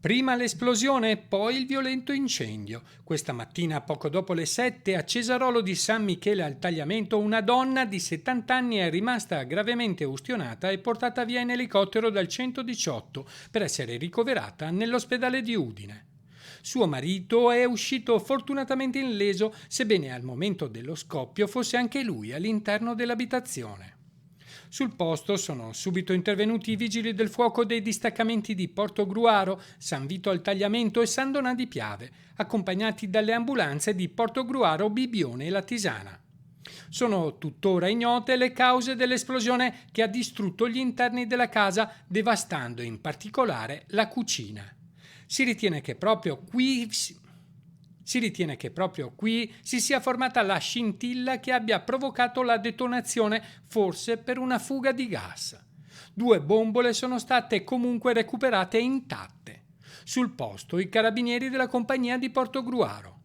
Prima l'esplosione, poi il violento incendio. Questa mattina, poco dopo le 7, a Cesarolo di San Michele al Tagliamento, una donna di 70 anni è rimasta gravemente ustionata e portata via in elicottero dal 118 per essere ricoverata nell'ospedale di Udine. Suo marito è uscito fortunatamente illeso, sebbene al momento dello scoppio fosse anche lui all'interno dell'abitazione. Sul posto sono subito intervenuti i vigili del fuoco dei distaccamenti di Portogruaro, San Vito al Tagliamento e San Donà di Piave, accompagnati dalle ambulanze di Portogruaro, Bibione e Latisana. Sono tuttora ignote le cause dell'esplosione che ha distrutto gli interni della casa, devastando in particolare la cucina. Si ritiene che proprio qui si sia formata la scintilla che abbia provocato la detonazione, forse per una fuga di gas. 2 bombole sono state comunque recuperate intatte. Sul posto i carabinieri della compagnia di Portogruaro.